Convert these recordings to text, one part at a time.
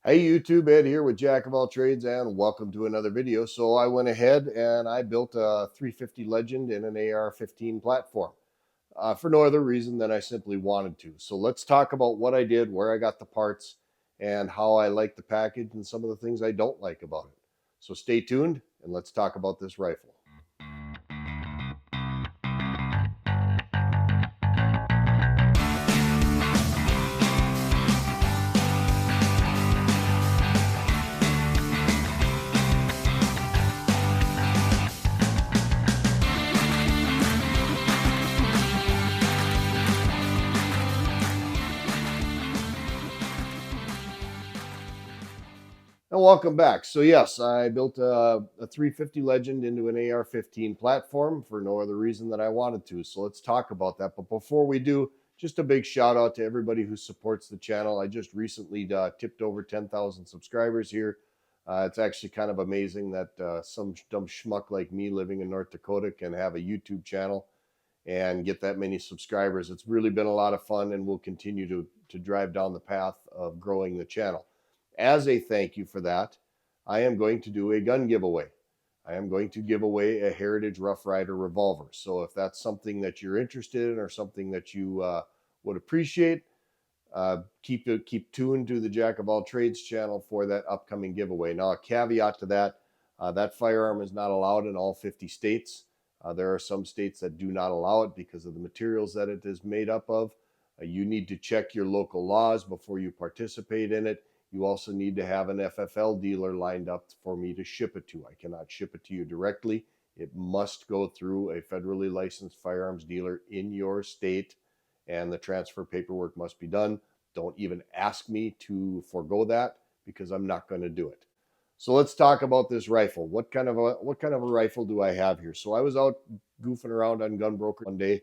Hey YouTube, Ed here with Jack of all trades and welcome to another video. So I went ahead and I built a 350 Legend in an AR-15 platform for no other reason than I simply wanted to. So let's talk about what I did, where I got the parts, and how I like the package and some of the things I don't like about it. So stay tuned and let's talk about this rifle. And welcome back. So yes, I built a 350 Legend into an AR-15 platform for no other reason than I wanted to. So let's talk about that. But before we do, just a big shout out to everybody who supports the channel. I just recently tipped over 10,000 subscribers here. It's actually kind of amazing that some dumb schmuck like me living in North Dakota can have a YouTube channel and get that many subscribers. It's really been a lot of fun, and we'll continue to drive down the path of growing the channel. As a thank you for that, I am going to do a gun giveaway. I am going to give away a Heritage Rough Rider revolver. So if that's something that you're interested in or something that you would appreciate, keep tuned to the Jack of all trades channel for that upcoming giveaway. Now, a caveat to that, that firearm is not allowed in all 50 states. There are some states that do not allow it because of the materials that it is made up of. You need to check your local laws before you participate in it. You also need to have an FFL dealer lined up for me to ship it to. I cannot ship it to you directly. It must go through a federally licensed firearms dealer in your state, and the transfer paperwork must be done. Don't even ask me to forego that because I'm not going to do it. So let's talk about this rifle. What kind of a rifle do I have here? So I was out goofing around on Gunbroker one day,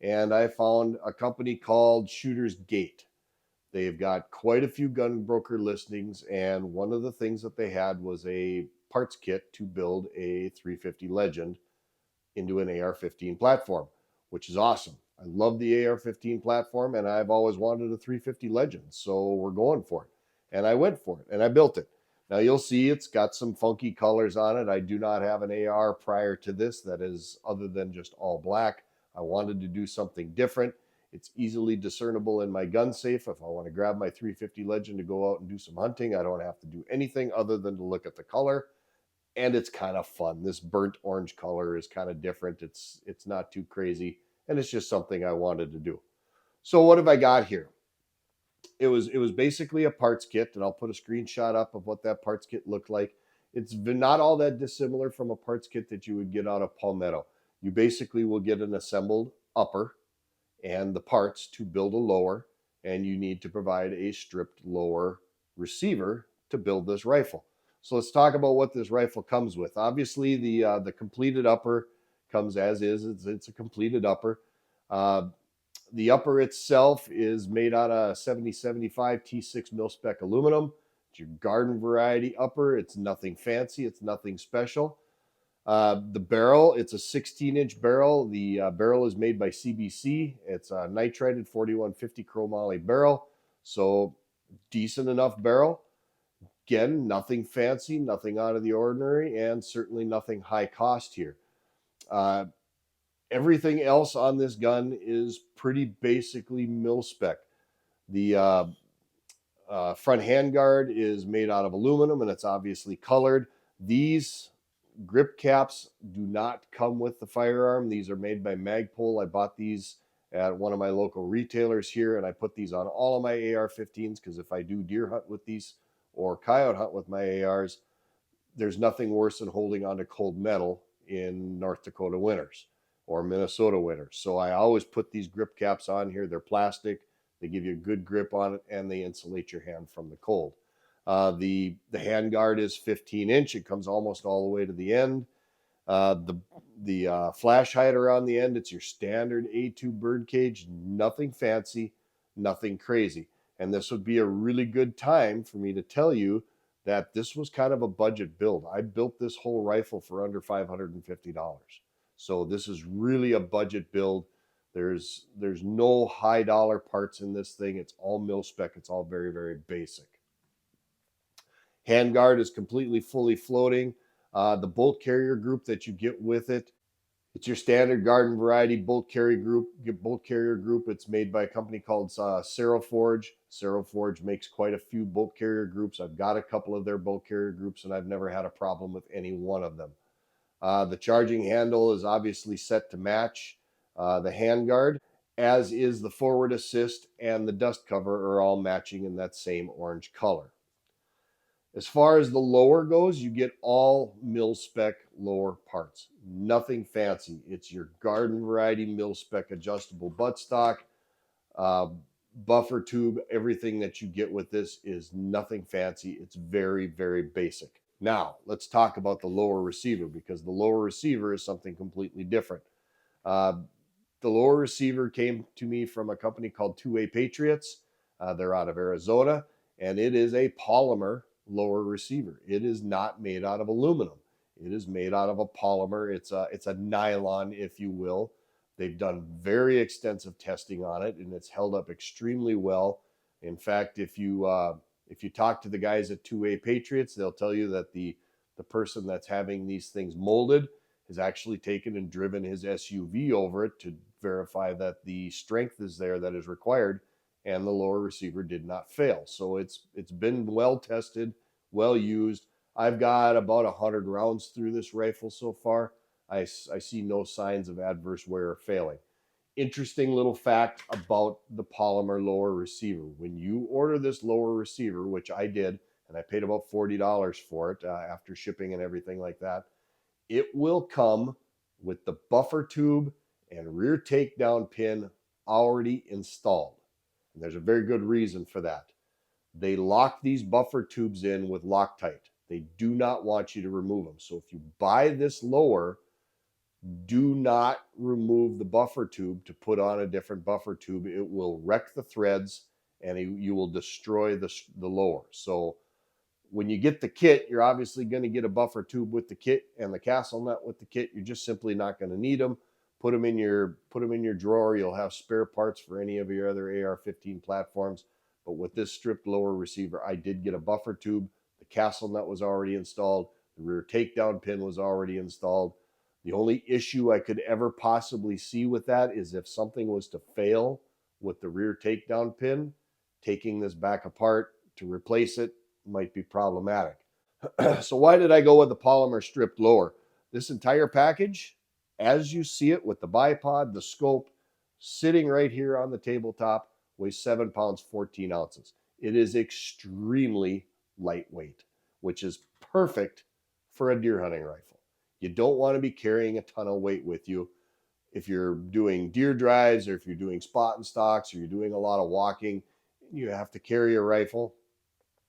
and I found a company called Shooter's Gate. They've got quite a few Gunbroker listings, and one of the things that they had was a parts kit to build a 350 Legend into an AR-15 platform, which is awesome. I love the AR-15 platform, and I've always wanted a 350 Legend, so we're going for it. And I went for it, and I built it. Now you'll see it's got some funky colors on it. I do not have an AR prior to this that is other than just all black. I wanted to do something different. It's easily discernible in my gun safe. If I want to grab my 350 Legend to go out and do some hunting, I don't have to do anything other than to look at the color, and it's kind of fun. This burnt orange color is kind of different. It's not too crazy, and it's just something I wanted to do. So what have I got here? It was basically a parts kit, and I'll put a screenshot up of what that parts kit looked like. It's not all that dissimilar from a parts kit that you would get out of Palmetto. You basically will get an assembled upper and the parts to build a lower, and you need to provide a stripped lower receiver to build this rifle. So let's talk about what this rifle comes with. Obviously, the completed upper comes as is. It's a completed upper. Uh, the upper itself is made out of 7075 T6 mil-spec aluminum. It's your garden variety upper. It's nothing fancy. It's nothing special. The barrel, it's a 16-inch barrel. The barrel is made by CBC. It's a nitrided 4150 chromoly barrel. So decent enough barrel. Again, nothing fancy, nothing out of the ordinary, and certainly nothing high cost here. Everything else on this gun is pretty basically mil-spec. The front handguard is made out of aluminum, and it's obviously colored. These grip caps do not come with the firearm. These are made by Magpul. I bought these at one of my local retailers here, and I put these on all of my AR-15s because if I do deer hunt with these or coyote hunt with my ARs, there's nothing worse than holding onto cold metal in North Dakota winters or Minnesota winters. So I always put these grip caps on here. They're plastic. They give you a good grip on it, and they insulate your hand from the cold. The handguard is 15-inch. It comes almost all the way to the end. The flash hider on the end, it's your standard A2 birdcage, nothing fancy, nothing crazy. And this would be a really good time for me to tell you that this was kind of a budget build. I built this whole rifle for under $550. So this is really a budget build. There's no high dollar parts in this thing. It's all mil spec. It's all very, very basic. Handguard is completely fully floating. The bolt carrier group that you get with it, it's your standard garden variety bolt carrier group. It's made by a company called Cerro Forge. Cerro Forge makes quite a few bolt carrier groups. I've got a couple of their bolt carrier groups, and I've never had a problem with any one of them. The charging handle is obviously set to match the handguard, as is the forward assist and the dust cover are all matching in that same orange color. As far as the lower goes, you get all mil-spec lower parts. Nothing fancy. It's your garden variety mil-spec adjustable buttstock, uh, buffer tube. Everything that you get with this is nothing fancy. It's very, very basic. Now, let's talk about the lower receiver, because the lower receiver is something completely different. Uh, the lower receiver came to me from a company called Two-Way Patriots. They're out of Arizona, and it is a polymer lower receiver. It is not made out of aluminum. It is made out of a polymer. It's a nylon, if you will. They've done very extensive testing on it, and it's held up extremely well. In fact, if you talk to the guys at Two-Way Patriots, they'll tell you that the person that's having these things molded has actually taken and driven his SUV over it to verify that the strength is there that is required, and the lower receiver did not fail. So it's been well tested, well used. I've got about 100 rounds through this rifle so far. I see no signs of adverse wear or failing. Interesting little fact about the polymer lower receiver. When you order this lower receiver, which I did, and I paid about $40 for it after shipping and everything like that, it will come with the buffer tube and rear takedown pin already installed. And there's a very good reason for that. They lock these buffer tubes in with Loctite. They do not want you to remove them. So if you buy this lower, do not remove the buffer tube to put on a different buffer tube. It will wreck the threads, and you will destroy the lower. So when you get the kit, you're obviously going to get a buffer tube with the kit and the castle nut with the kit. You're just simply not going to need them. Put them in your drawer. You'll have spare parts for any of your other AR-15 platforms. But with this stripped lower receiver, I did get a buffer tube. The castle nut was already installed. The rear takedown pin was already installed. The only issue I could ever possibly see with that is if something was to fail with the rear takedown pin, taking this back apart to replace it might be problematic. So why did I go with the polymer stripped lower? This entire package, as you see it with the bipod, the scope, sitting right here on the tabletop, weighs 7 pounds, 14 ounces. It is extremely lightweight, which is perfect for a deer hunting rifle. You don't want to be carrying a ton of weight with you. If you're doing deer drives, or if you're doing spot and stocks, or you're doing a lot of walking, you have to carry a rifle.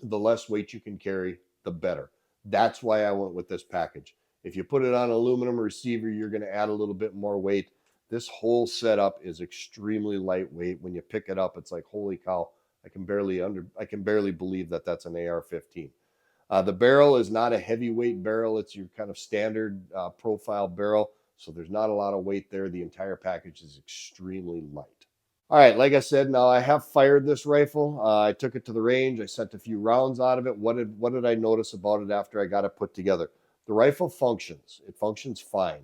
The less weight you can carry, the better. That's why I went with this package. If you put it on an aluminum receiver, you're going to add a little bit more weight. This whole setup is extremely lightweight. When you pick it up, it's like, holy cow, I can barely believe that that's an AR-15. The barrel is not a heavyweight barrel. It's your kind of standard profile barrel, so there's not a lot of weight there. The entire package is extremely light. All right, like I said, now I have fired this rifle. I took it to the range. I sent a few rounds out of it. What did I notice about it after I got it put together? The rifle functions. It functions fine.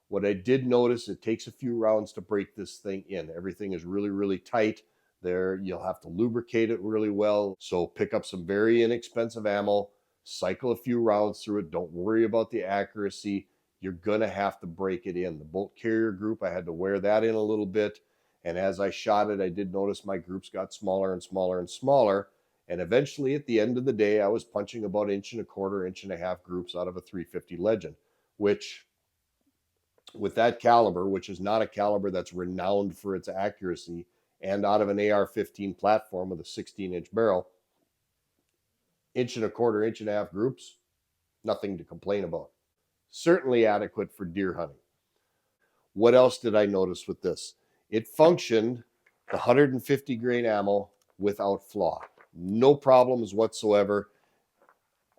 What I did notice, it takes a few rounds to break this thing in. Everything is really, really tight. There, you'll have to lubricate it really well. So pick up some very inexpensive ammo, cycle a few rounds through it. Don't worry about the accuracy. You're going to have to break it in. The bolt carrier group, I had to wear that in a little bit. And as I shot it, I did notice my groups got smaller and smaller and smaller. And eventually, at the end of the day, I was punching about 1.25 inch, 1.5 groups out of a 350 Legend, which, with that caliber, which is not a caliber that's renowned for its accuracy, and out of an AR-15 platform with a 16-inch barrel, 1.25 inch, 1.5 groups, nothing to complain about. Certainly adequate for deer hunting. What else did I notice with this? It functioned the 150 grain ammo without flaw. No problems whatsoever.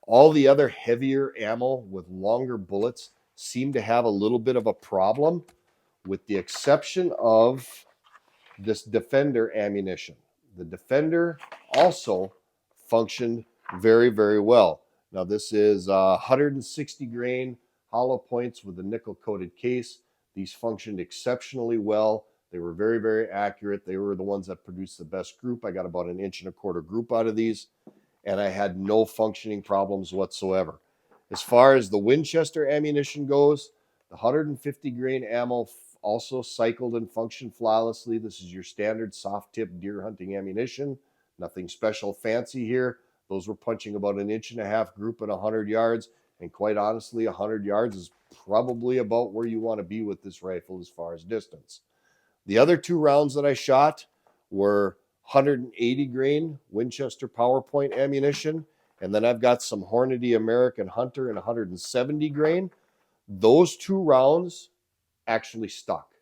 All the other heavier ammo with longer bullets seem to have a little bit of a problem, with the exception of this Defender ammunition. The Defender also functioned very, very well. Now this is 160 grain hollow points with a nickel coated case. These functioned exceptionally well. They were very, very accurate. They were the ones that produced the best group. I got about an inch and a quarter group out of these, and I had no functioning problems whatsoever. As far as the Winchester ammunition goes, the 150 grain ammo also cycled and functioned flawlessly. This is your standard soft tip deer hunting ammunition. Nothing special fancy here. Those were punching about an inch and a half group at 100 yards. And quite honestly, 100 yards is probably about where you want to be with this rifle as far as distance. The other two rounds that I shot were 180 grain Winchester PowerPoint ammunition. And then I've got some Hornady American Hunter in 170 grain. Those two rounds actually stuck.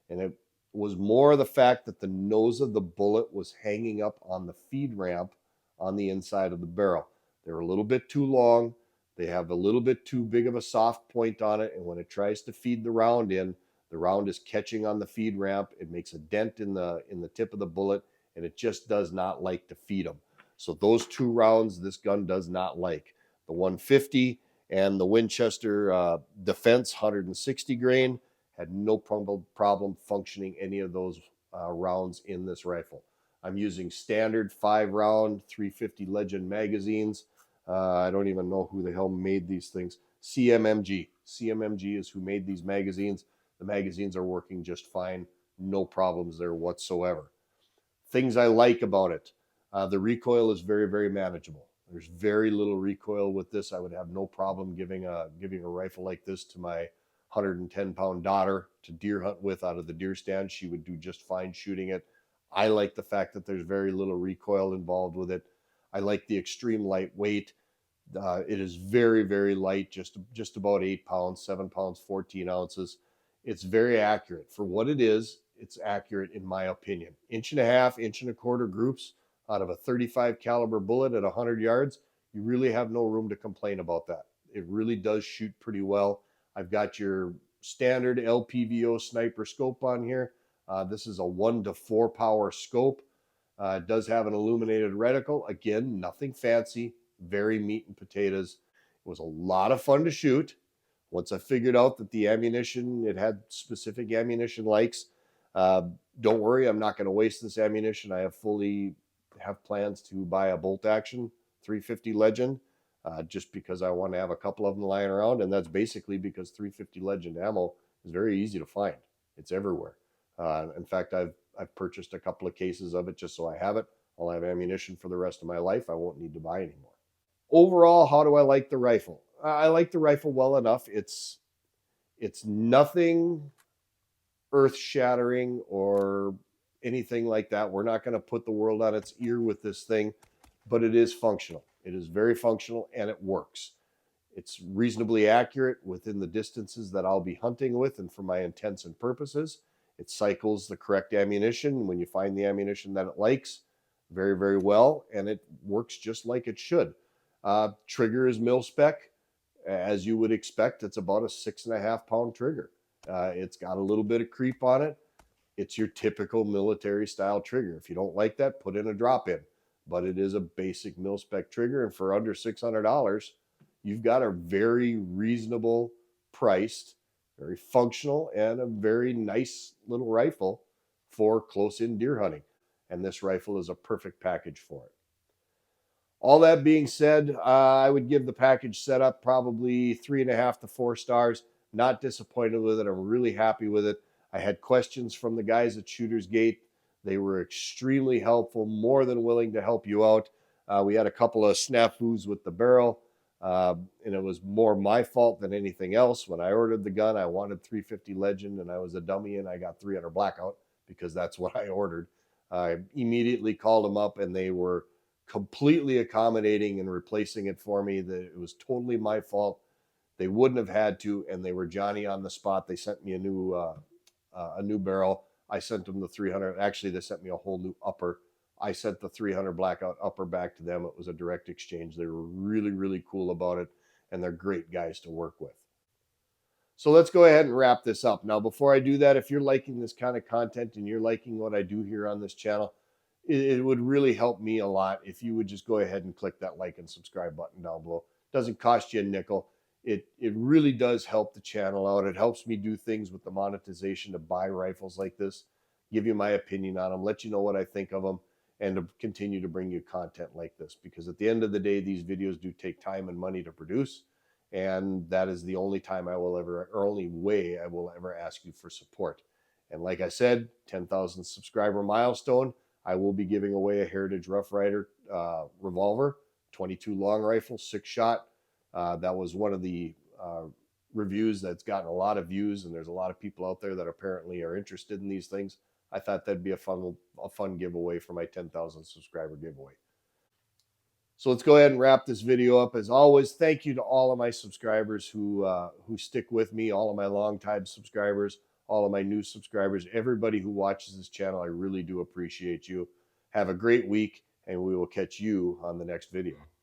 And it was more the fact that the nose of the bullet was hanging up on the feed ramp on the inside of the barrel. They're a little bit too long. They have a little bit too big of a soft point on it. And when it tries to feed the round in, the round is catching on the feed ramp. It makes a dent in the tip of the bullet, and it just does not like to feed them. So those two rounds, this gun does not like. The 150 and the Winchester Defense 160 grain had no problem functioning any of those rounds in this rifle. I'm using standard 5-round 350 Legend magazines. I don't even know who the hell made these things. CMMG. CMMG is who made these magazines. The magazines are working just fine. No problems there whatsoever. Things I like about it. The recoil is very, very manageable. There's very little recoil with this. I would have no problem giving a rifle like this to my 110-pound daughter to deer hunt with out of the deer stand. She would do just fine shooting it. I like the fact that there's very little recoil involved with it. I like the extreme lightweight. It is very, very light, just about 8 pounds, 7 pounds, 14 ounces. It's very accurate. For what it is, it's accurate in my opinion. Inch and a half, inch and a quarter groups out of a 35 caliber bullet at 100 yards. You really have no room to complain about that. It really does shoot pretty well. I've got your standard LPVO sniper scope on here. This is a 1 to 4 power scope. It does have an illuminated reticle. Again, nothing fancy, very meat and potatoes. It was a lot of fun to shoot. Once I figured out that the ammunition, it had specific ammunition likes. Don't worry, I'm not going to waste this ammunition. I have plans to buy a bolt action 350 Legend just because I want to have a couple of them lying around. And that's basically because 350 Legend ammo is very easy to find. It's everywhere. In fact, I've purchased a couple of cases of it just so I have it. I'll have ammunition for the rest of my life. I won't need to buy anymore. Overall, how do I like the rifle? I like the rifle well enough. It's nothing earth-shattering or anything like that. We're not going to put the world on its ear with this thing, but it is functional. It is very functional, and it works. It's reasonably accurate within the distances that I'll be hunting with and for my intents and purposes. It cycles the correct ammunition when you find the ammunition that it likes very, very well, and it works just like it should. Trigger is mil spec. As you would expect, it's about a 6.5 pound trigger. It's got a little bit of creep on it. It's your typical military style trigger. If you don't like that, put in a drop in. But it is a basic mil spec trigger, and for under $600, you've got a very reasonable priced, very functional, and a very nice little rifle for close in deer hunting. And this rifle is a perfect package for it. All that being said, I would give the package setup probably 3.5 to 4 stars. Not disappointed with it. I'm really happy with it. I had questions from the guys at Shooter's Gate. They were extremely helpful, more than willing to help you out. We had a couple of snafus with the barrel, and it was more my fault than anything else. When I ordered the gun, I wanted 350 Legend, and I was a dummy, and I got 300 Blackout because that's what I ordered. I immediately called them up, and they were completely accommodating and replacing it for me. That it was totally my fault. They wouldn't have had to, and they were Johnny on the spot. They sent me a new barrel. I sent them the 300. Actually, they sent me a whole new upper. I sent the 300 Blackout upper back to them. It was a direct exchange. They were really, really cool about it, and they're great guys to work with. So let's go ahead and wrap this up. Now, before I do that, if you're liking this kind of content and you're liking what I do here on this channel, it would really help me a lot if you would just go ahead and click that like and subscribe button down below. It doesn't cost you a nickel. It really does help the channel out. It helps me do things with the monetization to buy rifles like this, give you my opinion on them, let you know what I think of them, and to continue to bring you content like this. Because at the end of the day, these videos do take time and money to produce, and that is the only time I will ever, or only way I will ever ask you for support. And like I said, 10,000 subscriber milestone, I will be giving away a Heritage Rough Rider revolver, 22 long rifle, 6-shot. That was one of the reviews that's gotten a lot of views, and there's a lot of people out there that apparently are interested in these things. I thought that'd be a fun giveaway for my 10,000 subscriber giveaway. So let's go ahead and wrap this video up. As always, thank you to all of my subscribers who stick with me, all of my longtime subscribers, all of my new subscribers, everybody who watches this channel. I really do appreciate you. Have a great week, and we will catch you on the next video.